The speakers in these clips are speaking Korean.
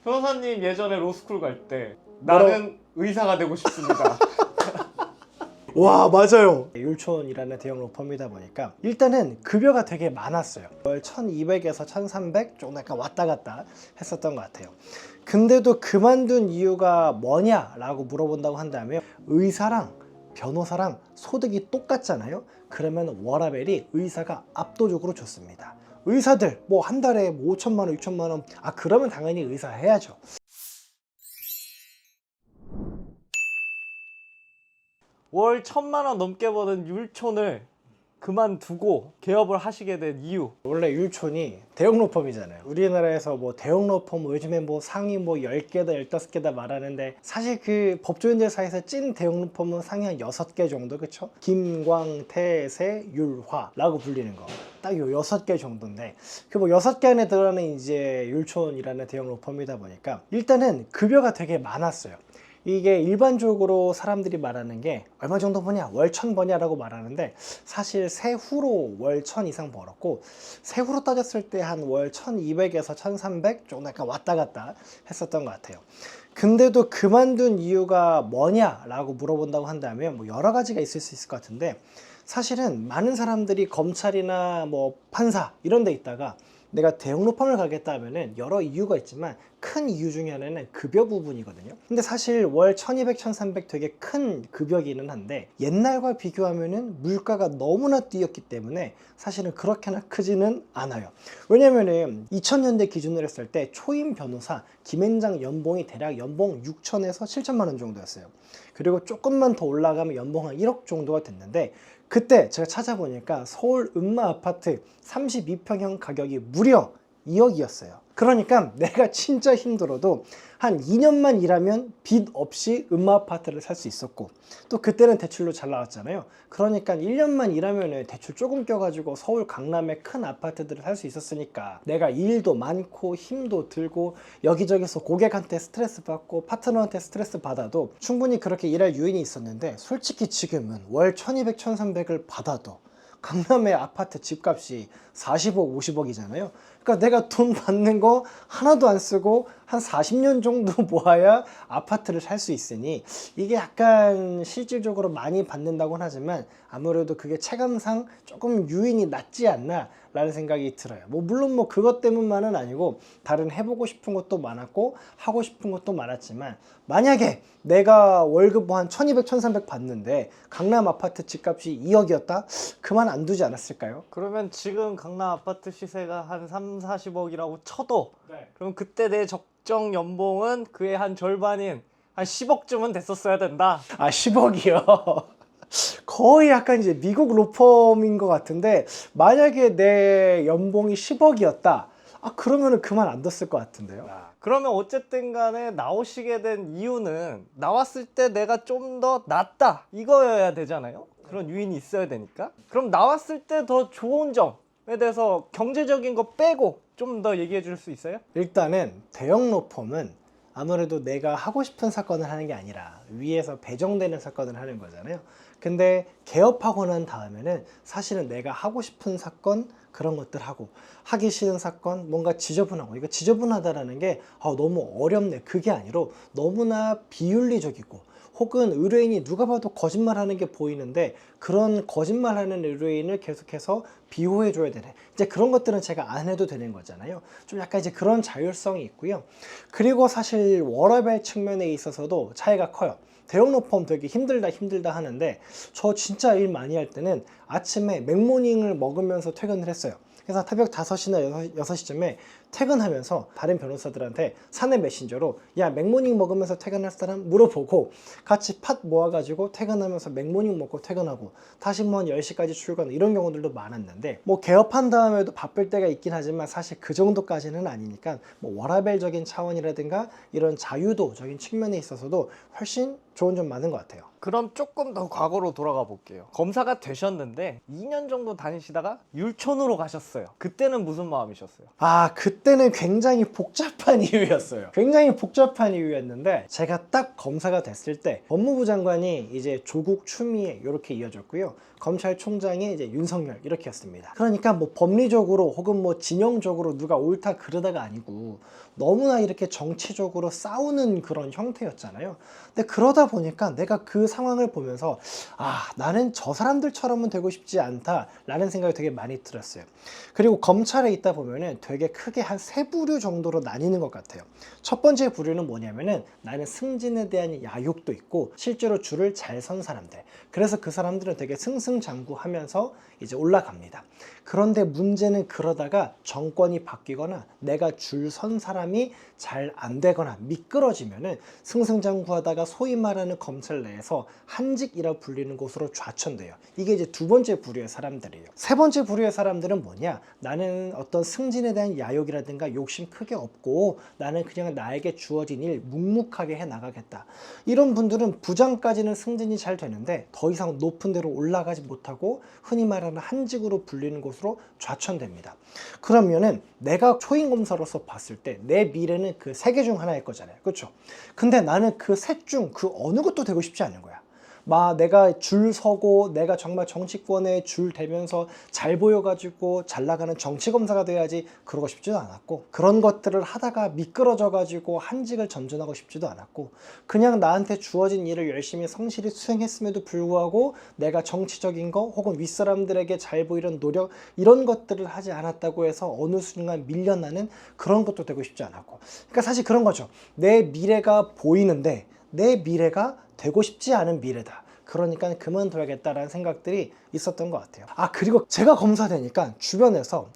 변호사님 예전에 로스쿨 갈 때 나는 의사가 되고 싶습니다. 와, 맞아요. 율촌이라는 대형 로펌이다 보니까 일단은 급여가 되게 많았어요. 월 1200에서 1300 조금 약간 왔다 갔다 했었던 것 같아요. 근데도 그만둔 이유가 뭐냐라고 물어본다고 한다면 의사랑 변호사랑 소득이 똑같잖아요. 그러면 워라밸이 의사가 압도적으로 좋습니다. 의사들 뭐 한 달에 뭐 5천만 원, 6천만 원, 그러면 당연히 의사 해야죠. 월 1000만 원 넘게 버는 율촌을 그만두고 개업을 하시게 된 이유. 원래 율촌이 대형 로펌이잖아요. 우리나라에서 뭐 대형 로펌 요즘에 뭐 상위 뭐 10개다 15개다 말하는데 사실 그 법조인들 사이에서 찐 대형 로펌은 상위 한 6개 정도, 그쵸? 김광태세 율화라고 불리는 거 딱 요 6개 정도인데 그 뭐 6개 안에 들어가는 이제 율촌이라는 대형 로펌이다 보니까 일단은 급여가 되게 많았어요. 이게 일반적으로 사람들이 말하는 게 얼마 정도 버냐, 월 1000 버냐라고 말하는데 사실 세후로 월 1000 이상 벌었고 세후로 따졌을 때 한 월 1200에서 1300 조금 약간 왔다 갔다 했었던 것 같아요. 근데도 그만둔 이유가 뭐냐라고 물어본다고 한다면 뭐 여러 가지가 있을 수 있을 것 같은데 사실은 많은 사람들이 검찰이나 뭐 판사 이런 데 있다가 내가 대형 로펌을 가겠다 하면은 여러 이유가 있지만 큰 이유 중에 하나는 급여 부분이거든요. 근데 사실 월 1200, 1300 되게 큰 급여기는 한데 옛날과 비교하면은 물가가 너무나 뛰었기 때문에 사실은 그렇게나 크지는 않아요. 왜냐면은 2000년대 기준으로 했을 때 초임 변호사 김앤장 연봉이 대략 연봉 6천에서 7천만 원 정도였어요. 그리고 조금만 더 올라가면 연봉 한 1억 정도가 됐는데 그때 제가 찾아보니까 서울 음마 아파트 32평형 가격이 무려 2억이었어요. 그러니까 내가 진짜 힘들어도 한 2년만 일하면 빚 없이 음마 아파트를 살 수 있었고 또 그때는 대출로 잘 나왔잖아요. 그러니까 1년만 일하면 대출 조금 껴가지고 서울 강남의 큰 아파트들을 살 수 있었으니까 내가 일도 많고 힘도 들고 여기저기서 고객한테 스트레스 받고 파트너한테 스트레스 받아도 충분히 그렇게 일할 유인이 있었는데 솔직히 지금은 월 1200, 1300을 받아도 강남의 아파트 집값이 40억, 50억이잖아요. 그러니까 내가 돈 받는 거 하나도 안 쓰고 한 40년 정도 모아야 아파트를 살 수 있으니 이게 약간 실질적으로 많이 받는다고는 하지만 아무래도 그게 체감상 조금 유인이 낮지 않나 라는 생각이 들어요. 뭐 물론 뭐 그것 때문만은 아니고 다른 해보고 싶은 것도 많았고 하고 싶은 것도 많았지만 만약에 내가 월급 뭐 한 1200, 1300 받는데 강남 아파트 집값이 2억이었다? 그만 안 두지 않았을까요? 그러면 지금 강남 아파트 시세가 한 3, 40억이라고 쳐도 네. 그럼 그때 내 적정 연봉은 그의 한 절반인 한 10억쯤은 됐었어야 된다. 10억이요. 거의 약간 이제 미국 로펌인 것 같은데 만약에 내 연봉이 10억이었다. 그러면은 그만 안 뒀을 것 같은데요. 그러면 어쨌든 간에 나오시게 된 이유는 나왔을 때 내가 좀 더 낫다 이거여야 되잖아요. 그런 유인이 있어야 되니까. 그럼 나왔을 때 더 좋은 점에 대해서 경제적인 거 빼고 좀 더 얘기해 줄 수 있어요? 일단은 대형 로펌은 아무래도 내가 하고 싶은 사건을 하는 게 아니라 위에서 배정되는 사건을 하는 거잖아요. 근데 개업하고 난 다음에는 사실은 내가 하고 싶은 사건 그런 것들 하고 하기 싫은 사건 뭔가 지저분하고 이거 지저분하다라는 게 너무 어렵네 그게 아니라 너무나 비윤리적이고 혹은 의뢰인이 누가 봐도 거짓말하는 게 보이는데 그런 거짓말하는 의뢰인을 계속해서 비호해 줘야 되네. 이제 그런 것들은 제가 안 해도 되는 거잖아요. 좀 약간 이제 그런 자율성이 있고요. 그리고 사실 워라밸 측면에 있어서도 차이가 커요. 대형 로펌 되게 힘들다 하는데 저 진짜 일 많이 할 때는 아침에 맥모닝을 먹으면서 퇴근을 했어요. 그래서 새벽 5시나 6시쯤에 퇴근하면서 다른 변호사들한테 사내 메신저로 야 맥모닝 먹으면서 퇴근할 사람 물어보고 같이 팟 모아가지고 퇴근하면서 맥모닝 먹고 퇴근하고 다시 뭐 한 10시까지 출근 이런 경우들도 많았는데 뭐 개업한 다음에도 바쁠 때가 있긴 하지만 사실 그 정도까지는 아니니까 뭐 워라밸적인 차원이라든가 이런 자유도적인 측면에 있어서도 훨씬 좋은 점 많은 것 같아요. 그럼 조금 더 과거로 돌아가 볼게요. 검사가 되셨는데 2년 정도 다니시다가 율촌으로 가셨어요. 그때는 무슨 마음이셨어요? 그때는 굉장히 복잡한 이유였어요. 굉장히 복잡한 이유였는데 제가 딱 검사가 됐을 때 법무부 장관이 이제 조국 추미애 이렇게 이어졌고요. 검찰총장이 이제 윤석열 이렇게 였습니다. 그러니까 뭐 법리적으로 혹은 뭐 진영적으로 누가 옳다 그르다가 아니고 너무나 이렇게 정치적으로 싸우는 그런 형태였잖아요. 근데 그러다 보니까 내가 그 상황을 보면서 나는 저 사람들처럼은 되고 싶지 않다라는 생각이 되게 많이 들었어요. 그리고 검찰에 있다 보면은 되게 크게 한 세 부류 정도로 나뉘는 것 같아요. 첫 번째 부류는 뭐냐면은 나는 승진에 대한 야욕도 있고 실제로 줄을 잘 선 사람들. 그래서 그 사람들은 되게 승승장구하면서 이제 올라갑니다. 그런데 문제는 그러다가 정권이 바뀌거나 내가 줄 선 사람이 잘 안 되거나 미끄러지면은 승승장구하다가 소위 말하는 검찰 내에서 한직이라 불리는 곳으로 좌천돼요. 이게 이제 두 번째 부류의 사람들이에요. 세 번째 부류의 사람들은 뭐냐? 나는 어떤 승진에 대한 야욕이라든가 욕심 크게 없고 나는 그냥 나에게 주어진 일 묵묵하게 해 나가겠다. 이런 분들은 부장까지는 승진이 잘 되는데 더 이상 높은 데로 올라가지 못하고 흔히 말하는 한직으로 불리는 곳으로 좌천됩니다. 그러면은 내가 초임검사로서 봤을 때 내 미래는 그 세 개 중 하나일 거잖아요. 그렇죠? 근데 나는 그 셋 중 그 어느 것도 되고 싶지 않은 거야. 내가 줄 서고 내가 정말 정치권에 줄 대면서 잘 보여가지고 잘 나가는 정치검사가 돼야지 그러고 싶지도 않았고, 그런 것들을 하다가 미끄러져가지고 한직을 전전하고 싶지도 않았고, 그냥 나한테 주어진 일을 열심히 성실히 수행했음에도 불구하고 내가 정치적인 거 혹은 윗사람들에게 잘 보이려는 노력 이런 것들을 하지 않았다고 해서 어느 순간 밀려나는 그런 것도 되고 싶지 않았고, 그러니까 사실 그런 거죠. 내 미래가 보이는데 내 미래가 되고 싶지 않은 미래다. 그러니까 그만둬야겠다라는 생각들이 있었던 것 같아요. 그리고 제가 검사 되니까 주변에서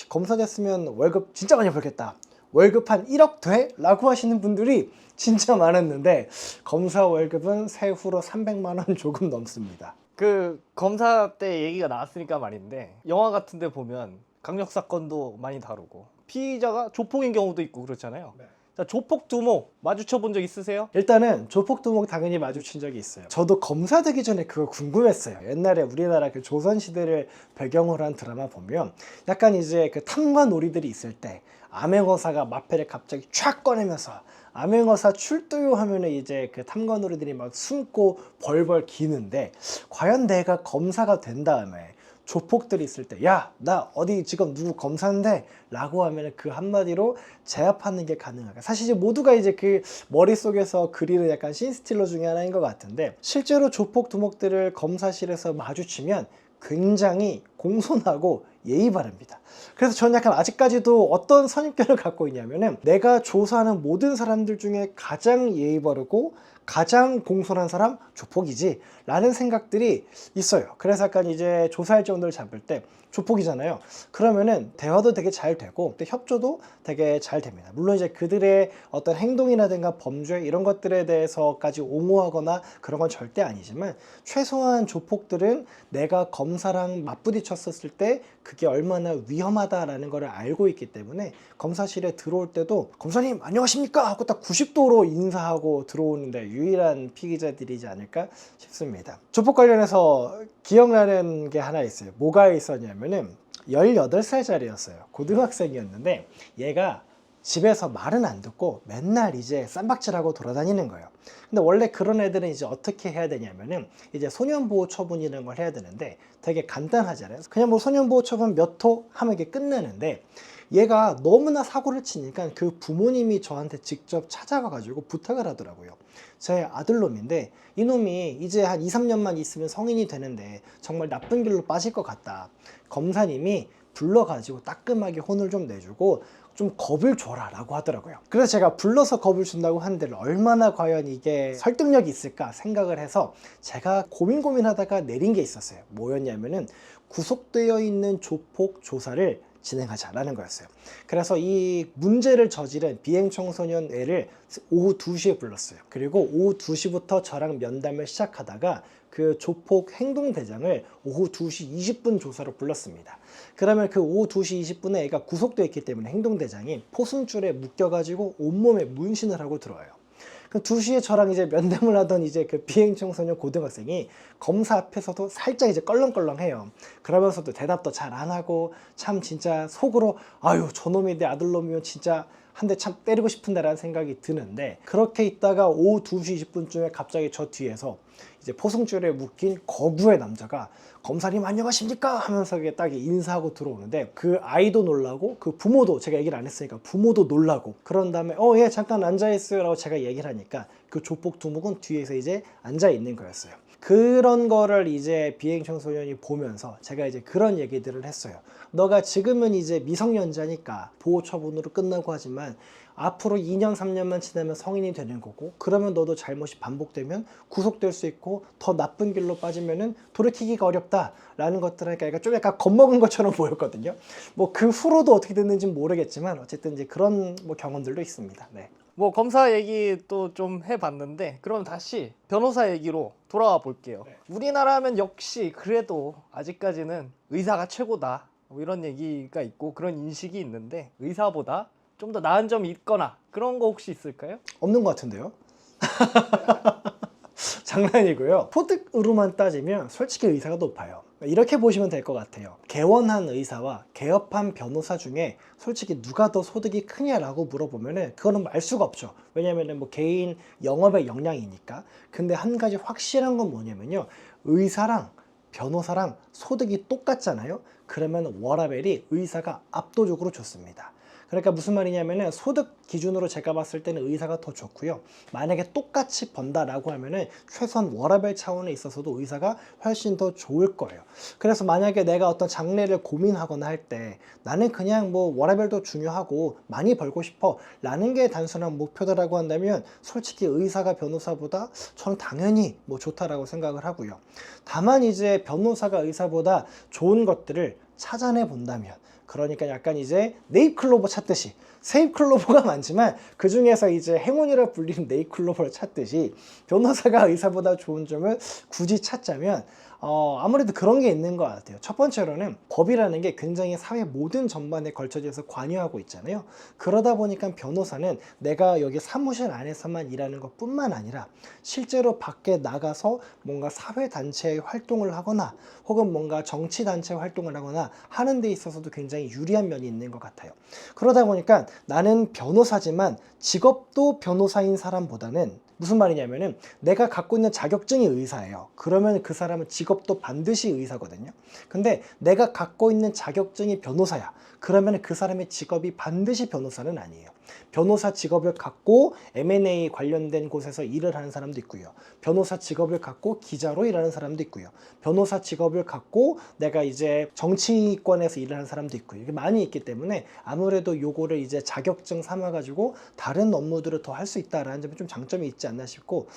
검사 됐으면 월급 진짜 많이 벌겠다. 월급 한 1억 돼? 라고 하시는 분들이 진짜 많았는데 검사 월급은 세후로 300만 원 조금 넘습니다. 그 검사 때 얘기가 나왔으니까 말인데 영화 같은 데 보면 강력 사건도 많이 다루고 피의자가 조폭인 경우도 있고 그렇잖아요. 네. 자, 조폭 두목 마주쳐 본 적 있으세요? 일단은 조폭두목 당연히 마주친 적이 있어요. 저도 검사 되기 전에 그거 궁금했어요. 옛날에 우리나라 그 조선시대를 배경으로 한 드라마 보면 약간 이제 그 탐관 놀이들이 있을 때 암행어사가 마패를 갑자기 촥 꺼내면서 암행어사 출두요 하면은 이제 그 탐관 놀이들이 막 숨고 벌벌 기는데, 과연 내가 검사가 된 다음에 조폭들이 있을 때 나 어디 지금 누구 검사인데 라고 하면 그 한마디로 제압하는 게 가능할까? 사실 이제 모두가 이제 그 머릿속에서 그리는 약간 씬스틸러 중에 하나인 것 같은데, 실제로 조폭 두목들을 검사실에서 마주치면 굉장히 공손하고 예의 바릅니다. 그래서 저는 약간 아직까지도 어떤 선입견을 갖고 있냐면은 내가 조사하는 모든 사람들 중에 가장 예의 바르고 가장 공손한 사람 조폭이지 라는 생각들이 있어요. 그래서 약간 이제 조사할 정도를 잡을 때 조폭이잖아요. 그러면은 대화도 되게 잘 되고 협조도 되게 잘 됩니다. 물론 이제 그들의 어떤 행동이라든가 범죄 이런 것들에 대해서까지 옹호하거나 그런 건 절대 아니지만, 최소한 조폭들은 내가 검사랑 맞부딪혔었을 때 그게 얼마나 위험하다라는 걸 알고 있기 때문에 검사실에 들어올 때도 검사님 안녕하십니까 하고 딱 90도로 인사하고 들어오는데 유일한 피의자들이지 않을까 싶습니다. 조폭 관련해서 기억나는 게 하나 있어요. 뭐가 있었냐면은 18살짜리였어요. 고등학생이었는데 얘가 집에서 말은 안 듣고 맨날 이제 쌈박질하고 돌아다니는 거예요. 근데 원래 그런 애들은 이제 어떻게 해야 되냐면은 이제 소년보호 처분이라는 걸 해야 되는데 되게 간단하잖아요. 그냥 뭐 소년보호 처분 몇 호 하면 이게 끝내는데, 얘가 너무나 사고를 치니까 그 부모님이 저한테 직접 찾아가 가지고 부탁을 하더라고요. 제 아들놈인데 이놈이 이제 한 2, 3년만 있으면 성인이 되는데 정말 나쁜 길로 빠질 것 같다. 검사님이 불러가지고 따끔하게 혼을 좀 내주고 좀 겁을 줘라 라고 하더라고요. 그래서 제가 불러서 겁을 준다고 하는데 얼마나 과연 이게 설득력이 있을까 생각을 해서 제가 고민하다가 내린 게 있었어요. 뭐였냐면은 구속되어 있는 조폭 조사를 진행하자라는 거였어요. 그래서 이 문제를 저지른 비행청소년 애를 오후 2시에 불렀어요. 그리고 오후 2시부터 저랑 면담을 시작하다가 그 조폭 행동대장을 오후 2시 20분 조사로 불렀습니다. 그러면 그 오후 2시 20분에 애가 구속되어 있기 때문에 행동대장이 포승줄에 묶여가지고 온몸에 문신을 하고 들어와요. 그 2시에 저랑 이제 면담을 하던 이제 그 비행청소년 고등학생이 검사 앞에서도 살짝 이제 껄렁껄렁해요. 그러면서도 대답도 잘 안 하고 참 진짜 속으로 저놈이 내 아들놈이면 진짜 한 대 참 때리고 싶은데라는 생각이 드는데, 그렇게 있다가 오후 2시 20분쯤에 갑자기 저 뒤에서 이제 포승줄에 묶인 거구의 남자가 검사님 안녕하십니까 하면서 딱 인사하고 들어오는데, 그 아이도 놀라고 그 부모도, 제가 얘기를 안 했으니까 부모도 놀라고, 그런 다음에 예 잠깐 앉아있어요 라고 제가 얘기를 하니까 그 조폭 두목은 뒤에서 이제 앉아있는 거였어요. 그런 거를 이제 비행 청소년이 보면서 제가 이제 그런 얘기들을 했어요. 너가 지금은 이제 미성년자니까 보호 처분으로 끝나고 하지만 앞으로 2년 3년만 지나면 성인이 되는 거고, 그러면 너도 잘못이 반복되면 구속될 수 있고 더 나쁜 길로 빠지면은 돌이키기가 어렵다라는 것들을 하니까 좀 약간 겁먹은 것처럼 보였거든요. 뭐 그 후로도 어떻게 됐는지는 모르겠지만 어쨌든 이제 그런 뭐 경험들도 있습니다. 네. 뭐 검사 얘기 또 좀 해봤는데, 그럼 다시 변호사 얘기로 돌아와 볼게요. 네. 우리나라 하면 역시 그래도 아직까지는 의사가 최고다, 뭐 이런 얘기가 있고 그런 인식이 있는데, 의사보다 좀 더 나은 점이 있거나 그런 거 혹시 있을까요? 없는 것 같은데요? 장난이고요. 소득으로만 따지면 솔직히 의사가 높아요. 이렇게 보시면 될 것 같아요. 개원한 의사와 개업한 변호사 중에 솔직히 누가 더 소득이 크냐라고 물어보면은 그거는 알 수가 없죠. 왜냐면은 뭐 개인 영업의 역량이니까. 근데 한 가지 확실한 건 뭐냐면요, 의사랑 변호사랑 소득이 똑같잖아요. 그러면 워라밸이 의사가 압도적으로 좋습니다. 그러니까 무슨 말이냐면은 소득 기준으로 제가 봤을 때는 의사가 더 좋고요. 만약에 똑같이 번다라고 하면은 최소한 워라밸 차원에 있어서도 의사가 훨씬 더 좋을 거예요. 그래서 만약에 내가 어떤 장래를 고민하거나 할 때 나는 그냥 뭐 워라밸도 중요하고 많이 벌고 싶어 라는 게 단순한 목표다라고 한다면 솔직히 의사가 변호사보다 저는 당연히 뭐 좋다라고 생각을 하고요. 다만 이제 변호사가 의사보다 좋은 것들을 찾아내 본다면, 그러니까 약간 이제 네잎클로버 찾듯이, 세잎클로버가 많지만 그 중에서 이제 행운이라 불리는 네잎클로버를 찾듯이 변호사가 의사보다 좋은 점을 굳이 찾자면 아무래도 그런 게 있는 것 같아요. 첫 번째로는 법이라는 게 굉장히 사회 모든 전반에 걸쳐져서 관여하고 있잖아요. 그러다 보니까 변호사는 내가 여기 사무실 안에서만 일하는 것 뿐만 아니라 실제로 밖에 나가서 뭔가 사회단체의 활동을 하거나 혹은 뭔가 정치단체 활동을 하거나 하는 데 있어서도 굉장히 유리한 면이 있는 것 같아요. 그러다 보니까 나는 변호사지만 직업도 변호사인 사람보다는, 무슨 말이냐면은 내가 갖고 있는 자격증이 의사예요. 그러면 그 사람은 직업도 반드시 의사거든요. 근데 내가 갖고 있는 자격증이 변호사야. 그러면 그 사람의 직업이 반드시 변호사는 아니에요. 변호사 직업을 갖고 M&A 관련된 곳에서 일을 하는 사람도 있고요. 변호사 직업을 갖고 기자로 일하는 사람도 있고요. 변호사 직업을 갖고 내가 이제 정치권에서 일을 하는 사람도 있고요. 이게 많이 있기 때문에 아무래도 요거를 이제 자격증 삼아가지고 다른 업무들을 더 할 수 있다라는 점이 좀 장점이 있지 않나 싶고,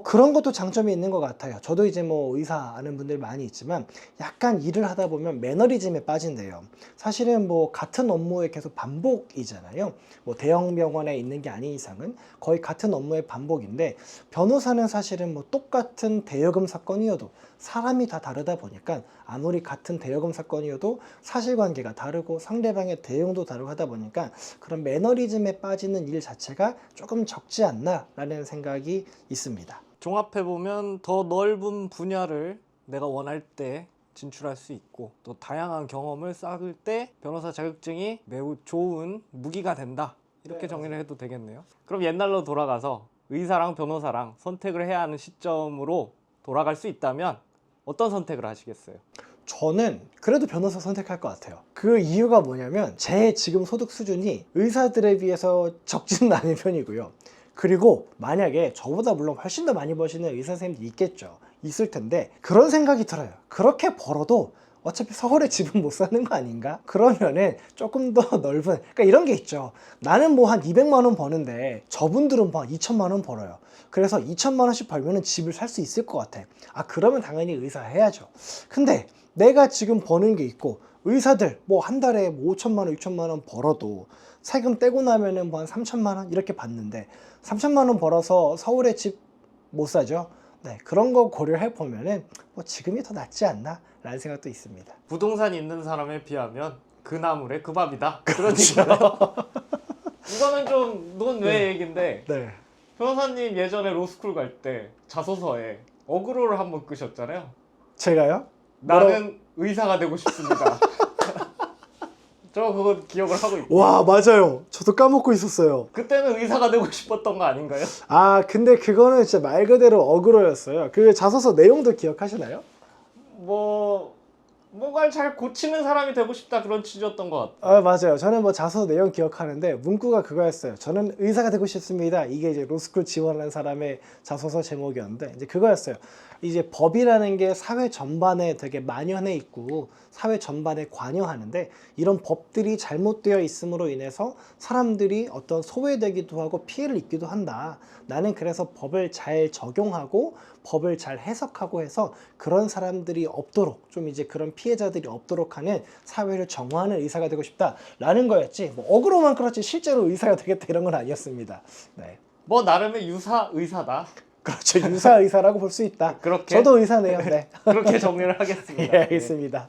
그런 것도 장점이 있는 것 같아요. 저도 이제 뭐 의사 아는 분들 많이 있지만 약간 일을 하다 보면 매너리즘에 빠진대요. 사실은 뭐 같은 업무에 계속 반복이잖아요. 뭐 대형 병원에 있는 게 아닌 이상은 거의 같은 업무의 반복인데, 변호사는 사실은 뭐 똑같은 대여금 사건이어도 사람이 다 다르다 보니까 아무리 같은 대여금 사건이어도 사실관계가 다르고 상대방의 대응도 다르고 하다 보니까 그런 매너리즘에 빠지는 일 자체가 조금 적지 않나 라는 생각이 있습니다. 종합해보면 더 넓은 분야를 내가 원할 때 진출할 수 있고, 또 다양한 경험을 쌓을 때 변호사 자격증이 매우 좋은 무기가 된다, 이렇게 정리를 해도 되겠네요. 그럼 옛날로 돌아가서 의사랑 변호사랑 선택을 해야 하는 시점으로 돌아갈 수 있다면 어떤 선택을 하시겠어요? 저는 그래도 변호사 선택할 것 같아요. 그 이유가 뭐냐면 제 지금 소득 수준이 의사들에 비해서 적지는 않은 편이고요. 그리고 만약에 저보다 물론 훨씬 더 많이 버시는 의사 선생님도 있겠죠. 있을 텐데 그런 생각이 들어요. 그렇게 벌어도 어차피 서울에 집은 못 사는 거 아닌가? 그러면은 조금 더 넓은, 그러니까 이런 게 있죠. 나는 뭐 한 200만 원 버는데 저분들은 뭐 2천만 원 벌어요. 그래서 2천만 원씩 벌면은 집을 살 수 있을 것 같아. 그러면 당연히 의사 해야죠. 근데 내가 지금 버는 게 있고, 의사들 뭐 한 달에 뭐 5천만 원, 6천만 원 벌어도 세금 떼고 나면은 뭐 한 3천만 원 이렇게 받는데 3천만 원 벌어서 서울에 집 못 사죠. 네, 그런 거 고려해 보면은 뭐 지금이 더 낫지 않나 라는 생각도 있습니다. 부동산 있는 사람에 비하면 그 나물에 그 밥이다, 그런 얘기잖아요. 이거는 좀 논외 얘기인데, 네. 변호사님 예전에 로스쿨 갈 때 자소서에 어그로를 한번 끄셨잖아요. 제가요? 나는 의사가 되고 싶습니다. 저 그거 기억을 하고 있고. 와 맞아요. 저도 까먹고 있었어요. 그때는 의사가 되고 싶었던 거 아닌가요? 아 근데 그거는 진짜 말 그대로 어그로였어요. 그 자소서 내용도 기억하시나요? 뭔가를 잘 고치는 사람이 되고 싶다 그런 취지였던 것 같아요. 아 맞아요. 저는 뭐 자소서 내용 기억하는데 문구가 그거였어요. 저는 의사가 되고 싶습니다. 이게 이제 로스쿨 지원한 사람의 자소서 제목이었는데 이제 그거였어요. 이제 법이라는 게 사회 전반에 되게 만연해 있고 사회 전반에 관여하는데 이런 법들이 잘못되어 있음으로 인해서 사람들이 어떤 소외되기도 하고 피해를 입기도 한다. 나는 그래서 법을 잘 적용하고 법을 잘 해석하고 해서 그런 사람들이 없도록 좀 이제 그런 피해자들이 없도록 하는 사회를 정화하는 의사가 되고 싶다라는 거였지. 뭐 어그로만 그렇지 실제로 의사가 되겠다 이런 건 아니었습니다. 네. 뭐 나름의 유사 의사다. 그렇죠. 유사 의사라고 볼 수 있다. 그렇게? 저도 의사네요. 네. 그렇게 정리를 하겠습니다. 예, 알겠습니다.